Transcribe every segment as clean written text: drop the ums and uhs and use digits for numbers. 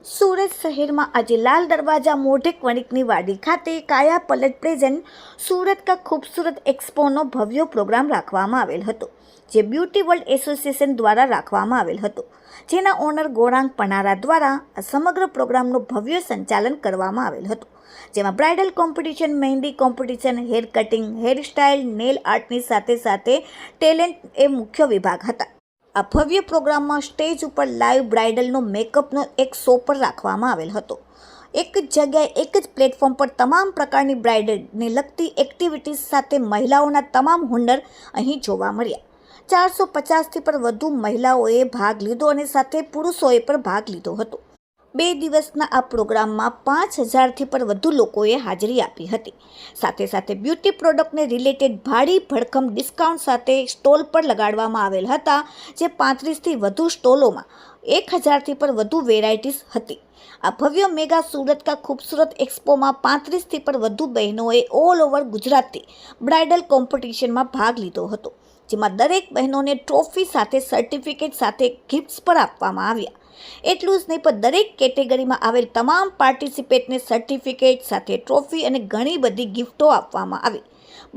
સુરત શહેરમાં આજે લાલ દરવાજા મોઢે વણિકની વાડી ખાતે કાયા પલટ પ્રેઝન્ટ સુરત કા ખૂબસૂરત એક્સપોનો ભવ્ય પ્રોગ્રામ રાખવામાં આવેલ હતો, જે બ્યુટી વર્લ્ડ એસોસિએશન દ્વારા રાખવામાં આવેલ હતો, જેના ઓનર ગૌરાંગ પનારા દ્વારા આ સમગ્ર પ્રોગ્રામનું ભવ્ય સંચાલન કરવામાં આવેલ હતું, જેમાં bridal competition, mehndi competition, hair cutting, hair style, nail આર્ટની સાથે સાથે ટેલેન્ટ એ મુખ્ય વિભાગ હતા। આ ભવ્ય પ્રોગ્રામમાં સ્ટેજ ઉપર લાઈવ બ્રાઇડલનો મેકઅપનો એક શો પર રાખવામાં આવેલ હતો। એક જ જગ્યાએ એક જ પ્લેટફોર્મ પર તમામ પ્રકારની બ્રાઇડલને લગતી એક્ટિવિટીઝ સાથે મહિલાઓના તમામ હુનર અહીં જોવા મળ્યા। 450થી પણ વધુ મહિલાઓએ ભાગ લીધો અને સાથે પુરુષોએ પણ ભાગ લીધો હતો। 2 દિવસના આ પ્રોગ્રામમાં 5000થી પણ વધુ લોકોએ હાજરી આપી હતી। સાથે સાથે બ્યુટી પ્રોડક્ટને રિલેટેડ ભારી ભડકમ ડિસ્કાઉન્ટ સાથે સ્ટોલ પર લગાડવામાં આવેલ હતા, જે 35થી વધુ સ્ટોલોમાં 1000થી પણ વધુ વેરાયટીઝ હતી। આ ભવ્ય મેગા સુરત કા ખૂબસૂરત એક્સપોમાં 35થી પણ વધુ બહેનોએ ઓલ ઓવર ગુજરાતથી બ્રાઇડલ કોમ્પિટિશનમાં ભાગ લીધો હતો, જેમાં દરેક બહેનોને ટ્રોફી સાથે સર્ટિફિકેટ સાથે ગિફ્ટ્સ પણ આપવામાં આવ્યા। એટલું જ નહીં, પણ દરેક કેટેગરીમાં આવેલ તમામ પાર્ટિસિપેટને સર્ટિફિકેટ સાથે ટ્રોફી અને ઘણી બધી ગિફ્ટો આપવામાં આવી।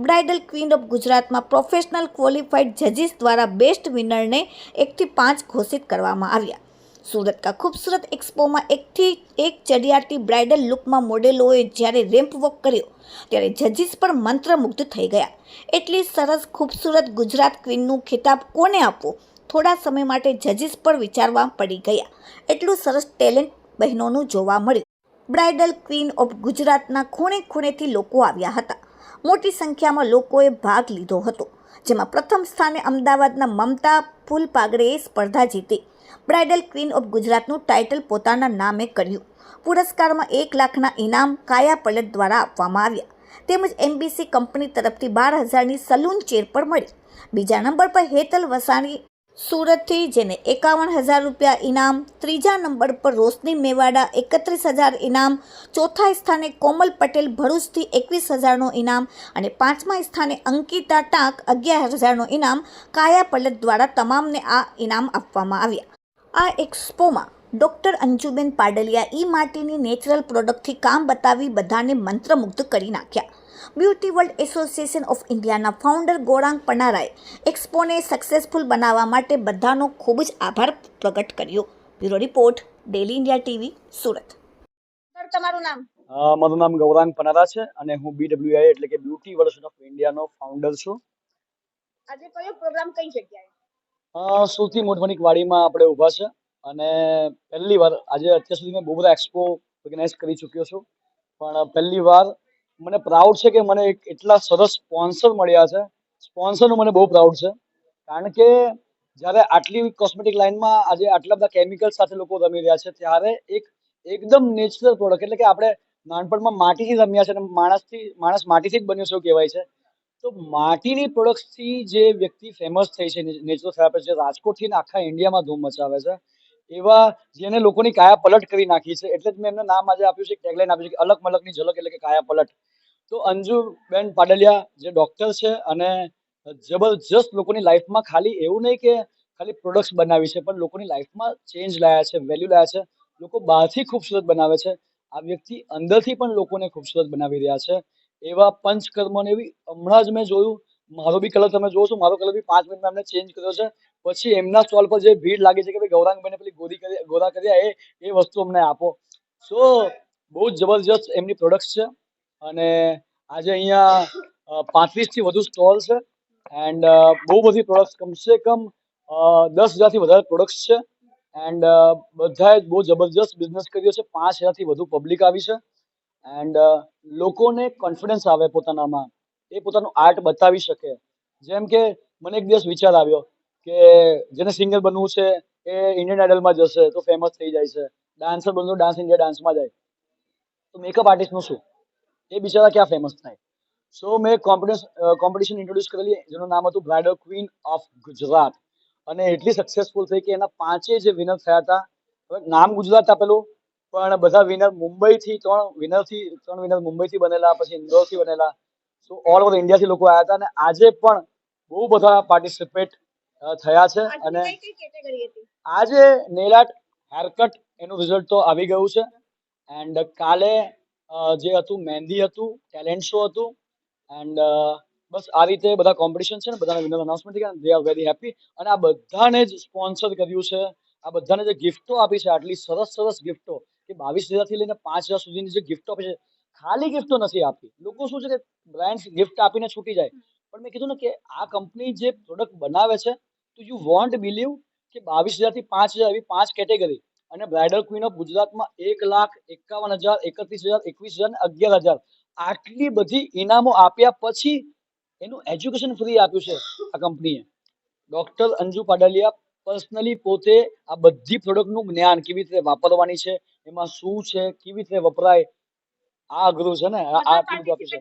બ્રાઇડલ ક્વીન ઓફ ગુજરાતમાં પ્રોફેશનલ ક્વોલિફાઈડ જજીસ દ્વારા બેસ્ટ વિનરને 1 થી 5 ઘોષિત કરવામાં આવ્યા। સુરત કા ખૂબસૂરત એક્સપોમાં 1 થી 1 ચડિયાતી બ્રાઇડલ લુકમાં મોડેલોએ જ્યારે રેમ્પ વોક કર્યો, ત્યારે જજીસ પણ મંત્રમુગ્ધ થઈ ગયા। એટલી સરસ ખૂબસૂરત ગુજરાત ક્વીનનું ખિતાબ કોને આપવો, થોડા સમય માટે જજીસ પર વિચારવા પડી ગયા। એટલું સરસ ટેલેન્ટ બહેનોનું જોવા મળ્યું। બ્રાઇડલ ક્વીન ઓફ ગુજરાતના ખૂણે ખૂણેથી લોકો આવ્યા હતા। મોટી સંખ્યામાં લોકોએ ભાગ લીધો હતો, જેમાં પ્રથમ સ્થાને અમદાવાદના મમતા ફૂલપાગડેએ સ્પર્ધા જીતી બ્રાઇડલ ક્વીન ઓફ ગુજરાતનું ટાઇટલ પોતાના નામે કર્યું। પુરસ્કારમાં 1 લાખના ઇનામ કાયા પલટ દ્વારા આપવામાં આવ્યા, તેમજ એમબીસી કંપની તરફથી 12000ની સલૂન ચેર પર મળી। બીજા નંબર પર હેતલ વસાણી સુરતથી, જેને 51000 રૂપિયા ઇનામ। ત્રીજા નંબર પર રોશની મેવાડા 31000 ઇનામ। ચોથા સ્થાને કોમલ પટેલ ભરૂચથી 21000નો ઇનામ અને 5મા સ્થાને અંકિતા ટાંક 11000નો ઇનામ કાયા પલટ દ્વારા તમામને આ ઇનામ આપવામાં આવ્યા। આ એક્સપોમાં ડૉક્ટર અંજુબેન પાડલિયા ઈ માટીની નેચરલ પ્રોડક્ટથી કામ બતાવી બધાને મંત્રમુગ્ધ કરી નાખ્યા। બ્યુટી વર્લ્ડ એસોસિએશન ઓફ ઇન્ડિયાના ફાઉન્ડર ગૌરાંગ પનારાએ એક્સપોને સક્સેસફુલ બનાવવા માટે બધાનો ખૂબ જ આભાર પ્રગટ કર્યો। Bureau report, daily India TV, Surat. Sir, તમારું નામ? મારું નામ ગૌરાંગ પનારા છે અને હું BWI એટલે કે બ્યુટી વર્લ્ડ ઓફ ઇન્ડિયાનો ફાઉન્ડર છું। આજે કયો પ્રોગ્રામ કઈ જગ્યાએ? સુરતની મોઢવણિક વાડીમાં આપણે ઊભા છે અને પહેલી વાર આજે અત્યાર સુધી મેં બહુ બધા એક્સપો ઓર્ગેનાઇઝ કરી ચૂક્યો છું, પણ પહેલી વાર મને પ્રાઉડ છે કે મને એટલા સરસ સ્પોન્સર મળ્યા છે। સ્પોન્સરનું મને બહુ પ્રાઉડ છે, કારણ કે જ્યારે આટલી કોસ્મેટિક લાઇનમાં આજે આટલા બધા કેમિકલ સાથે લોકો રમી રહ્યા છે, ત્યારે એકદમ નેચરલ પ્રોડક્ટ, એટલે કે આપણે નાનપણમાં માટીથી રમ્યા છે અને માણસ માટીથી જ બન્યો છે એવું કહેવાય છે, તો માટીની પ્રોડક્ટ્સથી જે વ્યક્તિ ફેમસ થઈ છે, નેચરલ થેરાપિસ્ટ, જે રાજકોટથી આખા ઇન્ડિયામાં ધૂમ મચાવે છે, એવા જેને લોકોની કાયા પલટ કરી નાખી છે, એટલે જ મેં એમનું નામ આજે આપ્યું છે, ટેગલાઈન આપ્યું છે કે અલગ મલકની ઝલક, એટલે કે કાયા પલટ। તો અંજુબેન પાડલિયા જે ડોક્ટર છે અને જબરજસ્ત લોકોની લાઈફમાં ખાલી એવું નહીં કે ખાલી પ્રોડક્ટ્સ બનાવી છે, પણ લોકોની લાઈફમાં ચેન્જ લાયા છે, વેલ્યુ લાયા છે। લોકો બહારથી ખૂબસૂરત બનાવે છે, આ વ્યક્તિ અંદરથી પણ લોકોને ખૂબસૂરત બનાવી રહ્યા છે। એવા પંચકર્મને એવી હમણાં જ મેં જોયું, મારો બી કલર તમે જોવો છો, મારો કલર બી 5 મિનિટમાં એમને ચેન્જ કર્યો છે। પછી એમના સ્ટોલ પર જે ભીડ લાગી છે કે ભાઈ ગૌરાંગભાઈને પેલી ગોરા કર્યા એ વસ્તુ અમને આપો। સો બહુ જ જબરજસ્ત એમની પ્રોડક્ટ્સ છે અને આજે અહીંયા 35થી વધુ સ્ટોલ છે એન્ડ બહુ બધી પ્રોડક્ટ્સ, કમસે કમ 10,000થી વધારે પ્રોડક્ટ્સ છે એન્ડ બધાએ બહુ જબરજસ્ત બિઝનેસ કર્યો છે। 5000થી વધુ પબ્લિક આવી છે એન્ડ લોકોને કોન્ફિડન્સ આવે પોતાનામાં, એ પોતાનું આર્ટ બતાવી શકે। જેમ કે મને એક દિવસ વિચાર આવ્યો કે જેને સિંગર બનવું છે એ ઇન્ડિયન આઇડલમાં જશે તો ફેમસ થઈ જાય છે, ડાન્સર બનવું તો ડાન્સ ઇન્ડિયા ડાન્સમાં જાય, તો મેકઅપ આર્ટિસ્ટનું શું, એ બિચારા ક્યાં ફેમસ થાય? સો મેં કોમ્પિટિશન ઇન્ટ્રોડ્યુસ કરેલી, જેનું નામ હતું બ્રાઇડલ ક્વીન ઓફ ગુજરાત, અને એટલી સક્સેસફુલ થઈ કે એના 5 જે વિનર થયા હતા, હવે નામ ગુજરાત આપેલું, પણ બધા વિનર મુંબઈથી, 3 વિનર મુંબઈથી બનેલા, પછી ઇન્દોરથી બનેલા, સો ઓલ ઓવર ઇન્ડિયાથી લોકો આવ્યા હતા અને આજે પણ બહુ બધા પાર્ટિસિપેટ થયા છે। અને આજે નેલ આર્ટ, હેરકટ એનું રિઝલ્ટ તો આવી ગયું છે. એન્ડ કાલે જે હતું મહેંદી હતું, ટેલેન્ટ શો હતું. એન્ડ બસ આ રીતે બધા કોમ્પિટિશન છે ને બધાને વિનર અનાઉન્સમેન્ટ થઈ ગયા. They are very happy. અને આ બધાને જ સ્પોન્સર કર્યું છે, આ બધાને જે ગિફ્ટો આપી છે, આટલી સરસ સરસ ગિફ્ટો કે 22,000 થી લઈને 5,000 સુધીની જે ગિફ્ટો આપી છે, ખાલી ગિફ્ટો નથી આપી. લોકો શું છે કે બ્રાન્ડ્સ ગિફ્ટ આપીને છૂટી જાય, પણ મેં કીધું ને કે આ કંપની જે પ્રોડક્ટ બનાવે છે, તો યુ વોન્ટ બિલીવ કે 22,000 થી 5,000 એવી 5 કેટેગરી અને બ્રાઇડલ ક્વીન ઓફ ગુજરાતમાં 1,51,000, 31,000, 21,000 ને 11,000 આટલી બધી ઇનામો આપ્યા પછી એનું એજ્યુકેશન ફ્રી આપ્યું છે આ કંપનીએ. ડોક્ટર અંજુ પાડલિયા પર્સનલી પોતે આ બધી પ્રોડક્ટનું જ્ઞાન કેવી રીતે વાપરવાની છે, એમાં શું છે, કેવી રીતે વપરાય, આ અઘરું છે ને. આટલું બધું આપ્યું છે.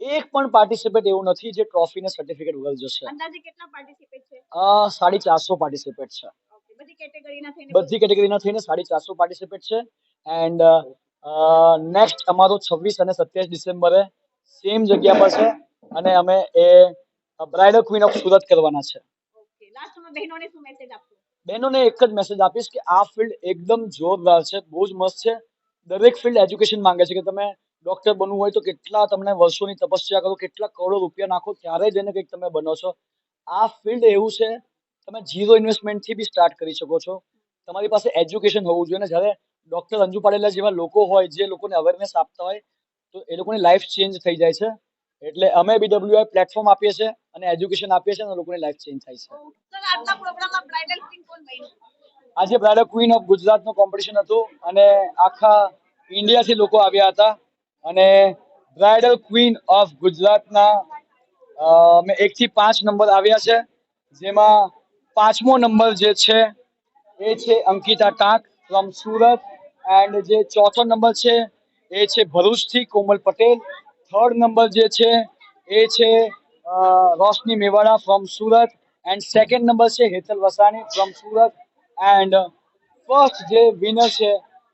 એક પણ પાર્ટિસિપેટ એવું નથી જે ટ્રોફી ને સર્ટિફિકેટ વગર જશે. અંદાજે કેટલા પાર્ટિસિપેટ છે? 450 પાર્ટિસિપેટ છે. બધી કેટેગરીના થઈને બધી કેટેગરીના થઈને 450 પાર્ટિસિપેટ છે. એન્ડ નેક્સ્ટ અમારો 26 અને 27 ડિસેમ્બરે સેમ જગ્યા પર છે અને અમે એ બ્રાઇડલ ક્વીન ઓફ સુરત કરવાના છે. ઓકે, લાસ્ટમાં બહેનોને શું મેસેજ આપશો? બહેનોને એક જ મેસેજ આપીશ કે આ ફિલ્ડ એકદમ જોરદાર છે, બહુ જ મસ્ત છે. દરેક ફિલ્ડ એજ્યુકેશન માંગે છે કે તમે ડોક્ટર બનવું હોય તો કેટલા તમને વર્ષોની તપસ્યા કરો, કેટલા કરોડો રૂપિયા નાખો, ત્યારે જઈને કંઈક તમે બનો છો. આ ફિલ્ડ એવું છે તમે ઝીરો ઇન્વેસ્ટમેન્ટથી બી સ્ટાર્ટ કરી શકો છો. તમારી પાસે એજ્યુકેશન હોવું જોઈએ ને. જ્યારે ડોક્ટર અંજુ પાડેલા જેવા લોકો હોય જે લોકોને અવેરનેસ આપતા હોય તો એ લોકોની લાઈફ ચેન્જ થઈ જાય છે. એટલે અમે BWI પ્લેટફોર્મ આપીએ છીએ અને એજ્યુકેશન આપીએ છીએ અને લોકોની લાઈફ ચેન્જ થાય છે. સર, આજના પ્રોગ્રામમાં બ્રાઇડલ ક્વીન કોણ બન્યું? આજે બ્રાઇડલ ક્વીન ઓફ ગુજરાતનું કોમ્પિટિશન હતું અને આખા ઇન્ડિયાથી લોકો આવ્યા હતા અને બ્રાઇડલ ક્વીન ઓફ ગુજરાતના મેં 1 થી 5 નંબર આવ્યા છે, જેમાં 5મો નંબર જે છે એ છે અંકિતા ટાંક ફ્રોમ સુરત. એન્ડ જે ચોથો નંબર છે એ છે ભરૂચથી કોમલ પટેલ. થર્ડ નંબર જે છે એ છે Roshni Mewada from Surat. And second number છે Hetal Vasani from Surat. And first જે વિનર છે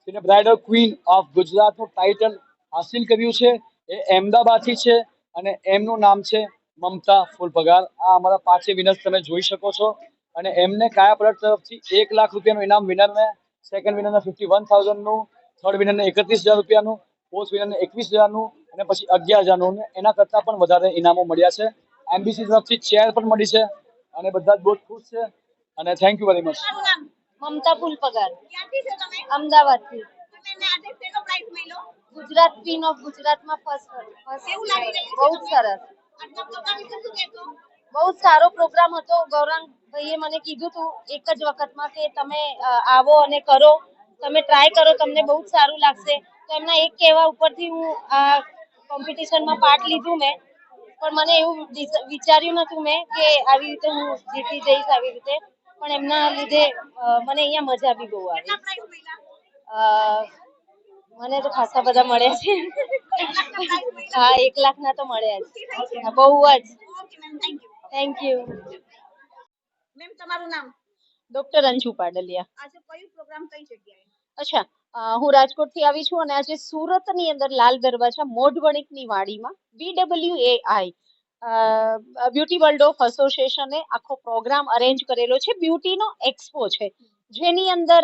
જેને બ્રાઇડલ ક્વીન ઓફ ગુજરાતનું ટાઇટલ હાસિલ કર્યું છે એ અહેમદાબાદથી છે અને એમનું નામ છે મમતા ફૂલપગાર. આ અમારા 5 વિનર્સ તમે જોઈ શકો છો અને એમને કાયા પ્રોડક્ટ તરફથી 1 લાખ રૂપિયાનું ઇનામ વિનરને, સેકન્ડ વિનરને 51,000નું, થર્ડ વિનરને 31,000 રૂપિયાનું, ફોર્થ વિનરને 21,000નું અને પછી 11,000નું. એના કરતાં પણ વધારે ઇનામો મળ્યા છે. એમબીસી તરફથી ચેર પણ મળી છે અને બધા જ બહુ ખુશ છે અને થેન્ક યુ વેરી મચ. મમતા ફૂલપગાર, ક્યાંથી છો તમે? અમદાવાદથી. તમને આજે શેનો પ્રાઇઝ મળ્યો? ગુજરાત ક્વીન ઓફ ગુજરાતમાં ફર્સ્ટ. કેવું લાગી રહ્યું છે બહુ જ તમને? સરસ, આજના પ્રોગ્રામ વિશે શું કહેશો? બહુ જ સારો પ્રોગ્રામ હતો. ગૌરાંગ ભાઈએ મને કીધું તું એક જ વખતમાં કે તમે આવો અને કરો, તમે ટ્રાય કરો, તમને બહુ જ સારું લાગશે. તો એમના એક કહેવા ઉપરથી હું આ કોમ્પિટિશનમાં પાર્ટ લીધું મેં. પણ મને એવું વિચાર્યું નતું મેં કે આવી રીતે હું જીતી જઈશ આવી રીતે. પણ એમના લીધે મને અહીંયા મજા બી બહુ કેટલા આવી. પ્રાઇઝ મળ્યા? મને તો ખાસા બધા મળ્યા છે. 1 લાખના પ્રાઇઝ મળ્યા? હા, 1 લાખના તો મળ્યા જ. ખુશી થઈ છે? બહુ જ. Okay ma'am, thank you. Thank you. Ma'am, તમારું નામ? ડોક્ટર અંજુ પાડલિયા. આજે કયું પ્રોગ્રામ કઈ જગ્યાએ? અચ્છા, હું રાજકોટથી આવી છું અને આજે સુરતની અંદર લાલ દરવાજા મોઢવણિકની વાડીમાં BWAI બ્યુટી વર્લ્ડ ઓફ એસોસિએશને આખો પ્રોગ્રામ અરેન્જ કરેલો છે. બ્યુટીનો એક્સપો છે જેની અંદર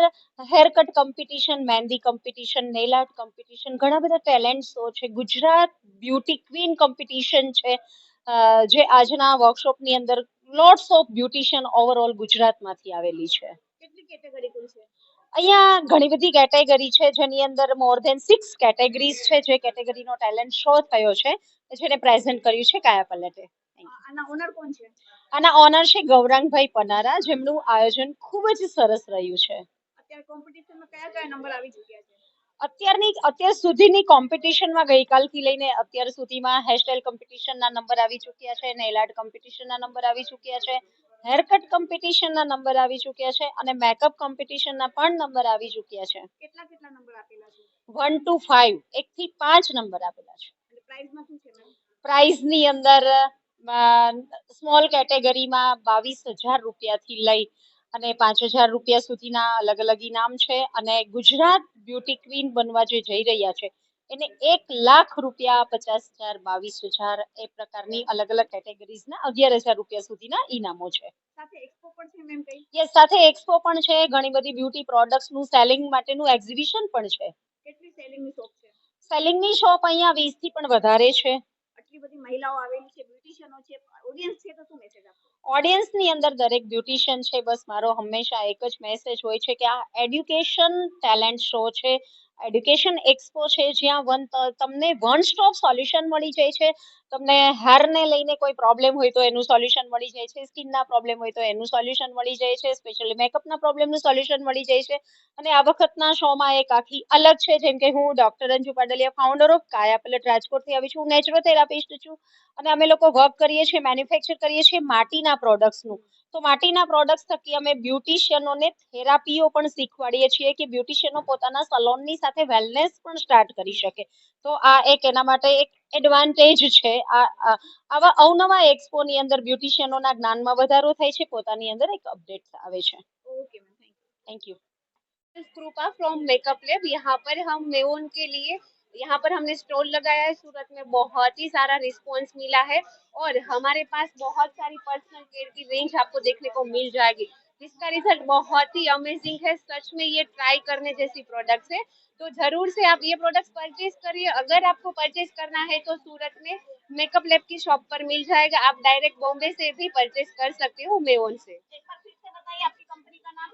hair cut competition, mehndi competition, nail art competition, ઘણા બધા ટેલેન્ટ શો છે. ગુજરાત બ્યુટી ક્વીન કોમ્પિટિશન છે જે આજના વર્કશોપની અંદર લોટ્સ ઓફ બ્યુટિશિયન ઓવરઓલ ગુજરાતમાંથી આવેલી છે. કેટલી કેટેગરી કુલ છે? અહીંયા ઘણી બધી કેટેગરી છે જેની અંદર મોર ધેન 6 કેટેગરીઝ છે. જે કેટેગરીનો ટેલેન્ટ શો થયો છે જેને પ્રેઝન્ટ કર્યું છે કાયા પલટે. આના ઓનર કોણ છે? આના ઓનર છે ગૌરાંગભાઈ પનારા, જેમનું આયોજન ખૂબ જ સરસ રહ્યું છે. અત્યારે કોમ્પિટિશનમાં કયા કયા નંબર આવી ચૂક્યા છે? અત્યાર સુધીની કોમ્પિટિશનમાં ગઈકાલથી લઈને અત્યાર સુધીમાં હેરસ્ટાઇલ કોમ્પિટિશનના નંબર આવી ચૂક્યા છે, નેલ આર્ટ કોમ્પિટિશનના નંબર આવી ચૂક્યા છે, હેર કટ કોમ્પિટિશનના નંબર આવી ચૂક્યા છે અને મેકઅપ કોમ્પિટિશનના પણ નંબર આવી ચૂક્યા છે. કેટલા કેટલા નંબર આપેલા છે? 1 to 5, 1 થી 5 નંબર આપેલા છે. અને પ્રાઇઝમાં શું છે મેમ? પ્રાઇઝની અંદર સ્મોલ કેટેગરીમાં 22,000 રૂપિયાથી લઈ અને 5,000 રૂપિયા સુધીના અલગ અલગ ઇનામ છે અને ગુજરાત બ્યુટી ક્વીન બનવા જે જઈ રહ્યા છે એને 1 લાખ રૂપિયા, 50,000, 22,000 એ પ્રકારની અલગ અલગ કેટેગરીઝના 11,000 રૂપિયા સુધીના ઇનામો છે. સાથે એક્સપો પણ છે મેમ કઈ? યસ, સાથે એક્સપો પણ છે, ઘણી બધી બ્યુટી પ્રોડક્ટ્સ નું સેલિંગ માટેનું એક્ઝિબિશન પણ છે. કેટલી સેલિંગની શોપ છે? સેલિંગની શોપ અહીંયા 20 થી પણ વધારે છે. આટલી બધી મહિલાઓ આવેલી છે, બ્યુટિશિયનો છે, ઓડિયન્સ છે, તો શું મેસેજ આપો? ઓડિયન્સની અંદર દરેક બ્યુટિશિયન છે. બસ મારો હંમેશા એક જ મેસેજ હોય છે કે આ એડ્યુકેશન ટેલેન્ટ શો છે, એડ્યુકેશન એક્સપો છે, જ્યાં તમને વન સ્ટોપ સોલ્યુશન મળી જાય છે. તમને હેરને લઈને કોઈ પ્રોબ્લેમ હોય તો એનું સોલ્યુશન મળી જાય છે, સ્કિનના પ્રોબ્લેમ હોય તો એનું સોલ્યુશન મળી જાય છે, સ્પેશિયલી મેકઅપના પ્રોબ્લેમનું સોલ્યુશન મળી જાય છે. અને આ વખતના શોમાં એક આખી અલગ છે, જેમ કે હું doctor Anju Padaliya, founder of કાયા પેલેટ રાજકોટથી આવી છું, નેચરોથેરાપિસ્ટ છું. અને અમે લોકો વર્ક કરીએ છીએ, મેન્યુફેક્ચર કરીએ છીએ માટીના પ્રોડક્ટ્સનું. તો માટીના પ્રોડક્ટ્સ થકી અમે બ્યુટિશિયનોને થેરાપીઓ પણ શીખવાડીએ છીએ કે બ્યુટિશિયનો પોતાના સલોનની સાથે વેલનેસ પણ સ્ટાર્ટ કરી શકે. તો આ એક એના માટે એક એડવાન્ટેજ છે. આવા અવનવા એક્સપોની અંદર બ્યુટિશિયનોના જ્ઞાનમાં વધારો થાય છે, પોતાની અંદર એક અપડેટ આવે છે. Okay ma'am, thank you. कृपा फ्रॉम मेकअप लैब। यहाँ पर हम मेओन के लिए यहाँ पर हमने स्टॉल लगाया है। सूरत में बहुत ही सारा रिस्पॉन्स मिला है और हमारे पास बहुत सारी पर्सनल केयर की रेंज आपको देखने को मिल जाएगी, जिसका रिजल्ट बहुत ही अमेजिंग है। सच में ये ट्राई करने जैसी प्रोडक्ट्स है, तो जरूर से आप ये प्रोडक्ट्स परचेज करिए। अगर आपको परचेज करना है तो सूरत में मेकअप लैब की शॉप पर मिल जाएगा। आप डायरेक्ट बॉम्बे से भी परचेज कर सकते हो मेओन से। एक बार फिर से बताइए आपकी कंपनी का नाम।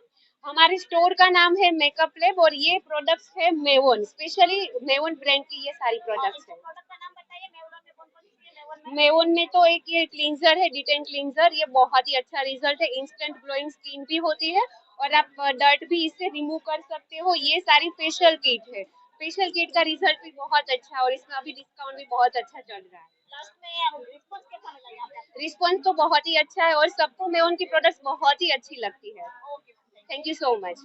हमारे स्टोर का नाम है मेकअप लैब और ये प्रोडक्ट्स है मेवोन, स्पेशली मेवोन ब्रांड की ये सारी प्रोडक्ट्स है। प्रोडक्ट का नाम बताइए, मेवोन में कौन कौन सी है? मेवोन में तो एक ये क्लींजर है, डिटेन क्लींजर, ये बहुत ही अच्छा रिजल्ट है। इंस्टेंट ग्लोइंग स्किन भी होती है और आप डर्ट भी इससे रिमूव कर सकते हो। ये सारी फेशियल किट है, फेशियल किट का रिजल्ट भी बहुत अच्छा है और इसमें अभी डिस्काउंट भी बहुत अच्छा चल रहा है। लास्ट में रिस्पॉन्स कैसा लगा यहाँ पे? रिस्पॉन्स तो बहुत ही अच्छा है और सबको मेवोन की प्रोडक्ट्स बहुत ही अच्छी लगती है। Thank you so much.